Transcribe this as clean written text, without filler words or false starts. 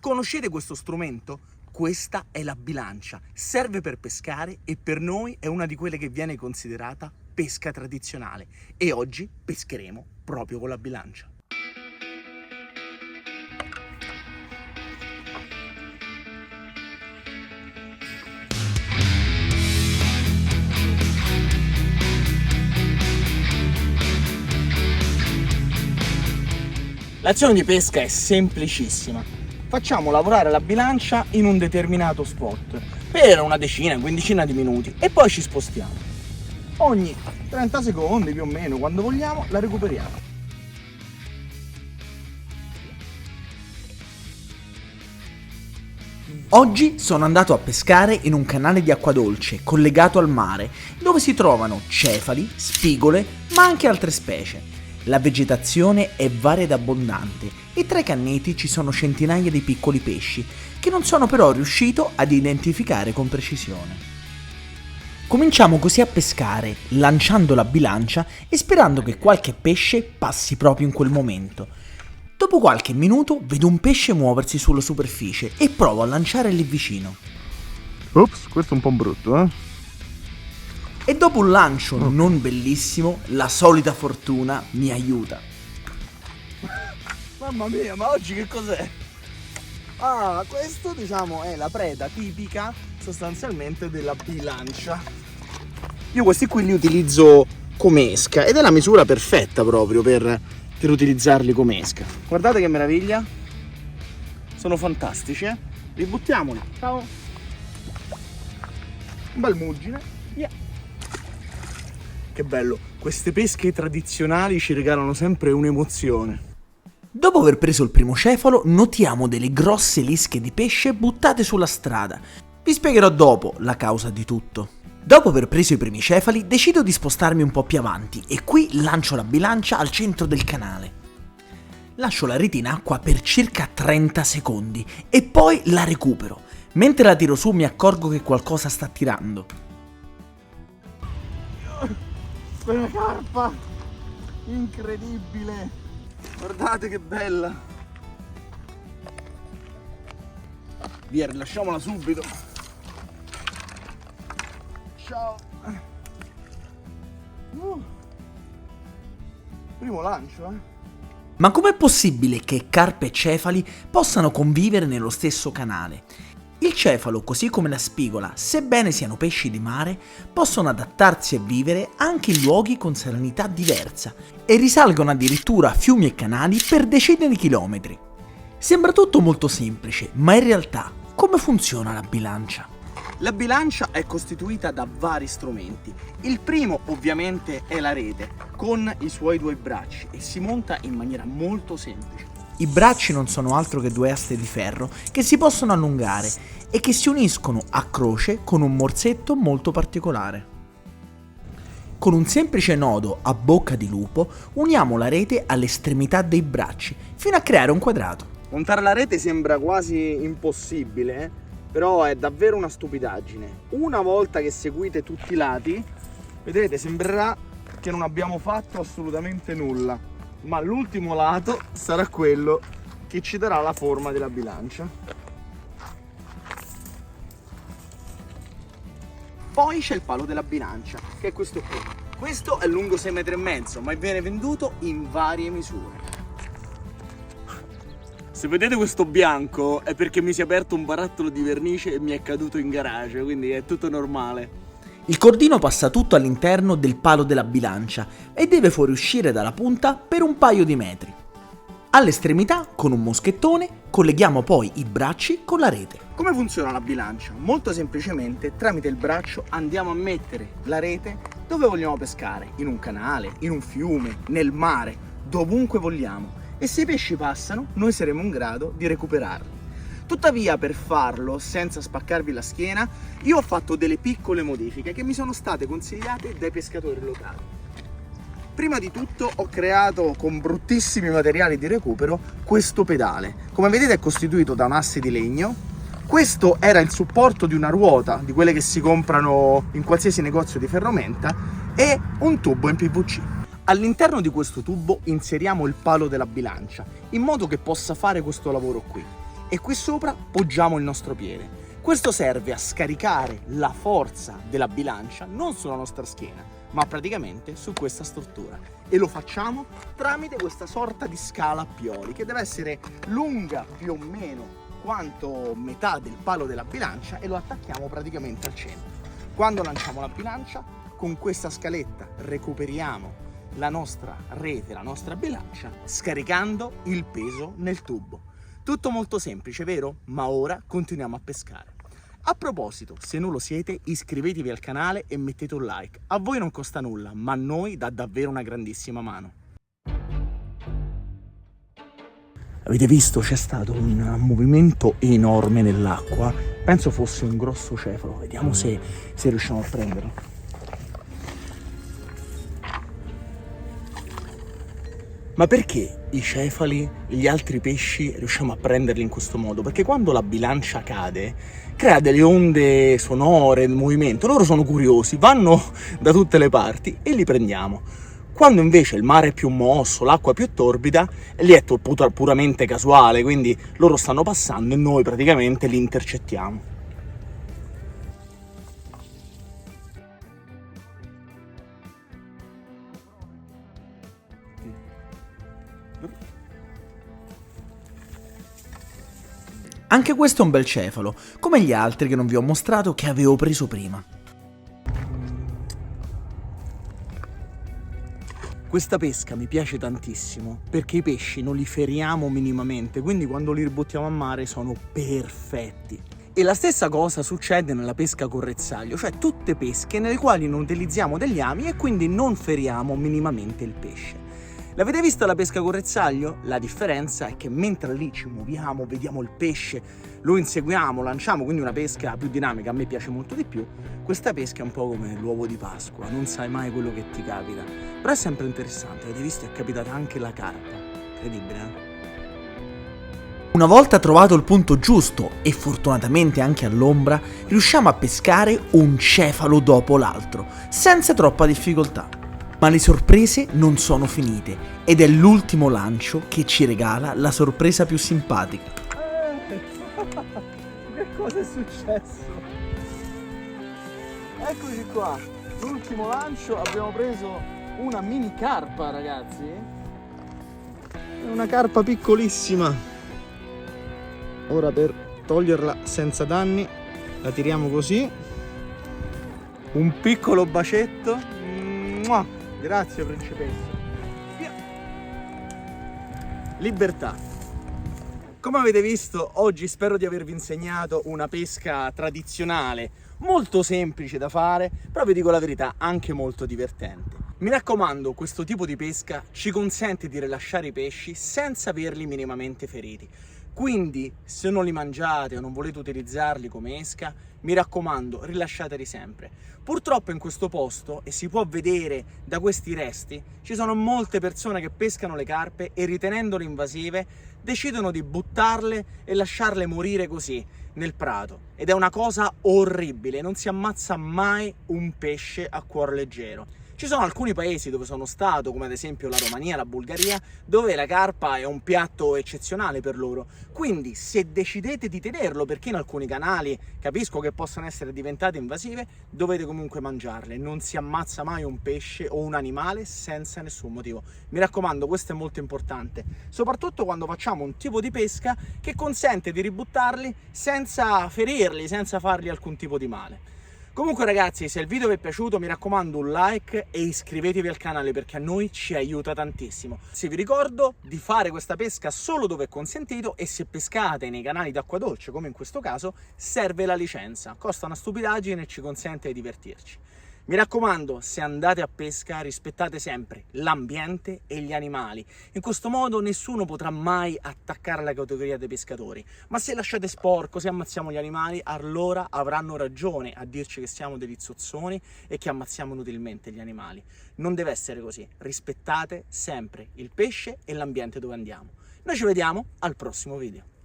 Conoscete questo strumento? Questa è la bilancia, serve per pescare e per noi è una di quelle che viene considerata pesca tradizionale e oggi pescheremo proprio con la bilancia. L'azione di pesca è semplicissima. Facciamo lavorare la bilancia in un determinato spot per una decina, quindicina di minuti e poi ci spostiamo. Ogni 30 secondi più o meno, quando vogliamo, la recuperiamo. Oggi sono andato a pescare in un canale di acqua dolce collegato al mare, dove si trovano cefali, spigole, ma anche altre specie. La vegetazione è varia ed abbondante e tra i canneti ci sono centinaia di piccoli pesci che non sono però riuscito ad identificare con precisione. Cominciamo così a pescare, lanciando la bilancia e sperando che qualche pesce passi proprio in quel momento. Dopo qualche minuto vedo un pesce muoversi sulla superficie e provo a lanciare lì vicino. Ops, questo è un po' brutto, E dopo un lancio non bellissimo, la solita fortuna mi aiuta. Mamma mia, ma oggi che cos'è? Ah, questo diciamo è la preda tipica sostanzialmente della bilancia. Io questi qui li utilizzo come esca ed è la misura perfetta proprio per utilizzarli come esca. Guardate che meraviglia. Sono fantastici, eh? Ributtiamoli. Ciao. Un bel muggine. Yeah. Che bello, queste pesche tradizionali ci regalano sempre un'emozione. Dopo aver preso il primo cefalo, notiamo delle grosse lische di pesce buttate sulla strada. Vi spiegherò dopo la causa di tutto. Dopo aver preso i primi cefali, decido di spostarmi un po' più avanti e qui lancio la bilancia al centro del canale. Lascio la rete in acqua per circa 30 secondi e poi la recupero. Mentre la tiro su mi accorgo che qualcosa sta tirando. Una carpa incredibile, guardate che bella. Via, rilasciamola subito. Ciao. Primo lancio, Ma com'è possibile che carpe e cefali possano convivere nello stesso canale? Il cefalo, così come la spigola, sebbene siano pesci di mare, possono adattarsi a vivere anche in luoghi con salinità diversa e risalgono addirittura a fiumi e canali per decine di chilometri. Sembra tutto molto semplice, ma in realtà come funziona la bilancia? La bilancia è costituita da vari strumenti. Il primo ovviamente è la rete, con i suoi due bracci e si monta in maniera molto semplice. I bracci non sono altro che due aste di ferro che si possono allungare e che si uniscono a croce con un morsetto molto particolare. Con un semplice nodo a bocca di lupo uniamo la rete all'estremità dei bracci fino a creare un quadrato. Montare la rete sembra quasi impossibile, però è davvero una stupidaggine. Una volta che seguite tutti i lati, vedrete, sembrerà che non abbiamo fatto assolutamente nulla. Ma l'ultimo lato sarà quello che ci darà la forma della bilancia. Poi c'è il palo della bilancia, che è questo qui. Questo è lungo 6,5 metri, ma viene venduto in varie misure. Se vedete questo bianco è perché mi si è aperto un barattolo di vernice e mi è caduto in garage, quindi è tutto normale. Il cordino passa tutto all'interno del palo della bilancia e deve fuoriuscire dalla punta per un paio di metri. All'estremità, con un moschettone, colleghiamo poi i bracci con la rete. Come funziona la bilancia? Molto semplicemente, tramite il braccio andiamo a mettere la rete dove vogliamo pescare, in un canale, in un fiume, nel mare, dovunque vogliamo. E se i pesci passano, noi saremo in grado di recuperarli. Tuttavia, per farlo senza spaccarvi la schiena, io ho fatto delle piccole modifiche che mi sono state consigliate dai pescatori locali. Prima di tutto ho creato con bruttissimi materiali di recupero questo pedale. Come vedete è costituito da un asse di legno. Questo era il supporto di una ruota, di quelle che si comprano in qualsiasi negozio di ferramenta, e un tubo in PVC. All'interno di questo tubo inseriamo il palo della bilancia, in modo che possa fare questo lavoro qui. e qui sopra poggiamo il nostro piede. Questo serve a scaricare la forza della bilancia non sulla nostra schiena, ma praticamente su questa struttura. E lo facciamo tramite questa sorta di scala a pioli, che deve essere lunga più o meno quanto metà del palo della bilancia, e lo attacchiamo praticamente al centro. Quando lanciamo la bilancia, con questa scaletta recuperiamo la nostra rete, la nostra bilancia, scaricando il peso nel tubo. Tutto molto semplice, vero? Ma ora continuiamo a pescare. A proposito, se non lo siete, iscrivetevi al canale e mettete un like. A voi non costa nulla, ma a noi dà davvero una grandissima mano. Avete visto? C'è stato un movimento enorme nell'acqua. Penso fosse un grosso cefalo. Vediamo se riusciamo a prenderlo. Ma perché i cefali, gli altri pesci, riusciamo a prenderli in questo modo? Perché quando la bilancia cade, crea delle onde sonore, movimento. Loro sono curiosi, vanno da tutte le parti e li prendiamo. Quando invece il mare è più mosso, l'acqua è più torbida, lì è puramente casuale, quindi loro stanno passando e noi praticamente li intercettiamo. Anche questo è un bel cefalo, come gli altri che non vi ho mostrato che avevo preso prima. Questa pesca mi piace tantissimo perché i pesci non li feriamo minimamente, quindi quando li ributtiamo a mare sono perfetti. E la stessa cosa succede nella pesca con rezzaglio, cioè tutte pesche nelle quali non utilizziamo degli ami e quindi non feriamo minimamente il pesce. L'avete vista la pesca con rezzaglio? La differenza è che mentre lì ci muoviamo, vediamo il pesce, lo inseguiamo, lanciamo, quindi una pesca più dinamica, a me piace molto di più. Questa pesca è un po' come l'uovo di Pasqua, non sai mai quello che ti capita. Però è sempre interessante, avete visto? È capitata anche la carpa. Incredibile, eh? Una volta trovato il punto giusto e fortunatamente anche all'ombra, riusciamo a pescare un cefalo dopo l'altro, senza troppa difficoltà. Ma le sorprese non sono finite ed è l'ultimo lancio che ci regala la sorpresa più simpatica. Che cosa è successo? Eccoci qua, l'ultimo lancio, abbiamo preso una mini carpa, ragazzi. È una carpa piccolissima. Ora per toglierla senza danni la tiriamo così. Un piccolo bacetto. Mua! Grazie principessa. Via. Libertà. Come avete visto, oggi spero di avervi insegnato una pesca tradizionale, molto semplice da fare, però vi dico la verità, anche molto divertente. Mi raccomando, questo tipo di pesca ci consente di rilasciare i pesci senza averli minimamente feriti. Quindi, se non li mangiate o non volete utilizzarli come esca, mi raccomando, rilasciateli sempre. Purtroppo in questo posto, e si può vedere da questi resti, ci sono molte persone che pescano le carpe e ritenendole invasive decidono di buttarle e lasciarle morire così nel prato. Ed è una cosa orribile, non si ammazza mai un pesce a cuor leggero. Ci sono alcuni paesi dove sono stato, come ad esempio la Romania, la Bulgaria, dove la carpa è un piatto eccezionale per loro. Quindi se decidete di tenerlo, perché in alcuni canali capisco che possono essere diventate invasive, dovete comunque mangiarle. Non si ammazza mai un pesce o un animale senza nessun motivo. Mi raccomando, questo è molto importante, soprattutto quando facciamo un tipo di pesca che consente di ributtarli senza ferirli, senza fargli alcun tipo di male. Comunque ragazzi, se il video vi è piaciuto mi raccomando un like e iscrivetevi al canale perché a noi ci aiuta tantissimo. Se vi ricordo di fare questa pesca solo dove è consentito e se pescate nei canali d'acqua dolce come in questo caso serve la licenza, costa una stupidaggine e ci consente di divertirci. Mi raccomando, se andate a pesca rispettate sempre l'ambiente e gli animali. In questo modo nessuno potrà mai attaccare la categoria dei pescatori. Ma se lasciate sporco, se ammazziamo gli animali, allora avranno ragione a dirci che siamo degli zozzoni e che ammazziamo inutilmente gli animali. Non deve essere così. Rispettate sempre il pesce e l'ambiente dove andiamo. Noi ci vediamo al prossimo video.